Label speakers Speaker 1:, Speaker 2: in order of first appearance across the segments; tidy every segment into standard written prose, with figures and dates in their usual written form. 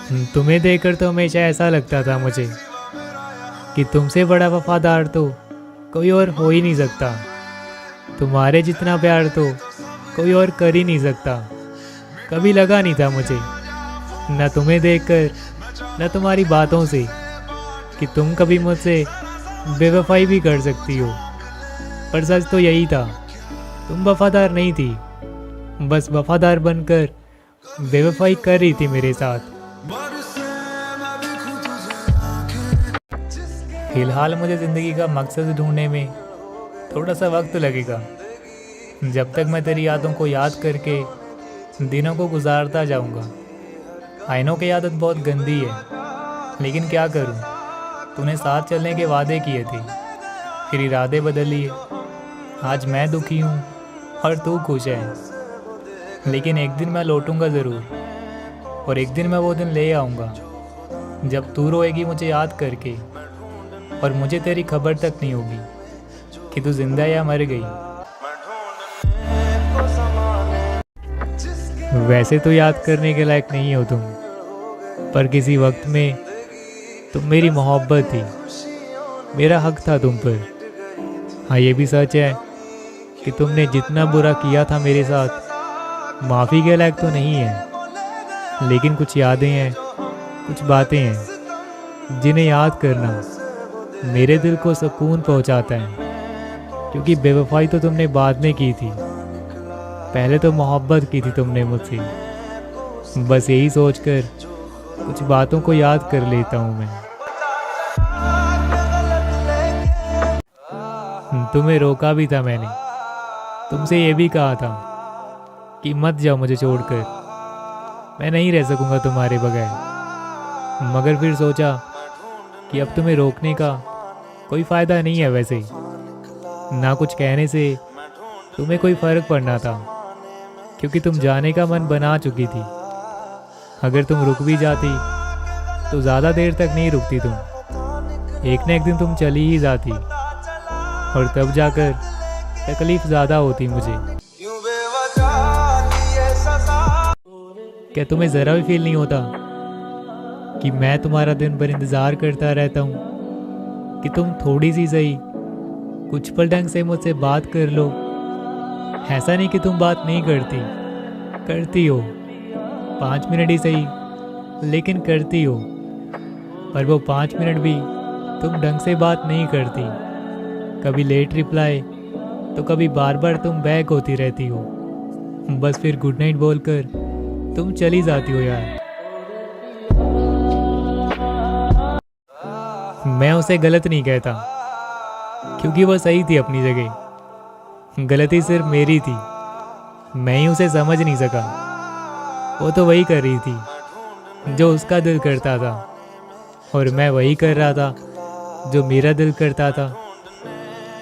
Speaker 1: तुम्हें देखकर तो हमेशा ऐसा लगता था मुझे कि तुमसे बड़ा वफादार तो कोई और हो ही नहीं सकता। तुम्हारे जितना प्यार तो कोई और कर ही नहीं सकता। कभी लगा नहीं था मुझे, न तुम्हें देखकर न तुम्हारी बातों से, कि तुम कभी मुझसे बेवफाई भी कर सकती हो। पर सच तो यही था, तुम वफादार नहीं थी, बस वफादार बनकर बेवफाई कर रही थी मेरे साथ। फिलहाल मुझे ज़िंदगी का मकसद ढूंढने में थोड़ा सा वक्त लगेगा। जब तक मैं तेरी यादों को याद करके दिनों को गुजारता जाऊंगा। आई नो की आदत बहुत गंदी है, लेकिन क्या करूं, तूने साथ चलने के वादे किए थे, फिर इरादे बदल लिए। आज मैं दुखी हूं और तू खुश है, लेकिन एक दिन मैं लौटूंगा ज़रूर, और एक दिन मैं वो दिन ले आऊँगा जब तू रोएगी मुझे याद करके, और मुझे तेरी खबर तक नहीं होगी कि तू जिंदा या मर गई। वैसे तो याद करने के लायक नहीं हो तुम, पर किसी वक्त में तुम मेरी मोहब्बत थी, मेरा हक था तुम पर। हाँ, ये भी सच है कि तुमने जितना बुरा किया था मेरे साथ, माफ़ी के लायक तो नहीं है, लेकिन कुछ यादें हैं, कुछ बातें हैं जिन्हें याद करना मेरे दिल को सुकून पहुंचाता है। क्योंकि बेवफाई तो तुमने बाद में की थी, पहले तो मोहब्बत की थी तुमने मुझसे। बस यही सोचकर कुछ बातों को याद कर लेता हूँ मैं। तुम्हें रोका भी था मैंने, तुमसे ये भी कहा था कि मत जाओ मुझे छोड़कर, मैं नहीं रह सकूँगा तुम्हारे बगैर। मगर फिर सोचा कि अब तुम्हें रोकने का कोई फ़ायदा नहीं है, वैसे ना कुछ कहने से तुम्हें कोई फ़र्क पड़ना था, क्योंकि तुम जाने का मन बना चुकी थी। अगर तुम रुक भी जाती तो ज़्यादा देर तक नहीं रुकती तुम, एक न एक दिन तुम चली ही जाती, और तब जाकर तकलीफ़ ज़्यादा होती मुझे। क्या तुम्हें ज़रा भी फील नहीं होता कि मैं तुम्हारा दिन भर इंतज़ार करता रहता हूँ कि तुम थोड़ी सी सही कुछ पल ढंग से मुझसे बात कर लो। ऐसा नहीं कि तुम बात नहीं करती हो, 5 मिनट ही सही, लेकिन करती हो। पर वो 5 मिनट भी तुम ढंग से बात नहीं करती, कभी लेट रिप्लाई तो कभी बार बार तुम बैक होती रहती हो। बस फिर गुड नाइट बोलकर तुम चली जाती हो यार। मैं उसे गलत नहीं कहता, क्योंकि वो सही थी अपनी जगह। गलती सिर्फ मेरी थी, मैं ही उसे समझ नहीं सका। वो तो वही कर रही थी जो उसका दिल करता था, और मैं वही कर रहा था जो मेरा दिल करता था।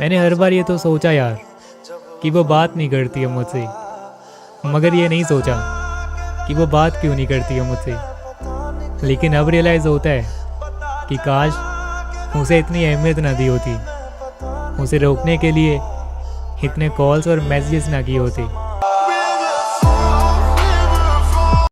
Speaker 1: मैंने हर बार ये तो सोचा यार कि वो बात नहीं करती है मुझसे, मगर ये नहीं सोचा कि वो बात क्यों नहीं करती है मुझसे। लेकिन अब रियलाइज़ होता है कि काश उसे इतनी अहमियत ना दी होती, उसे रोकने के लिए इतने कॉल्स और मैसेजेस ना किए होते।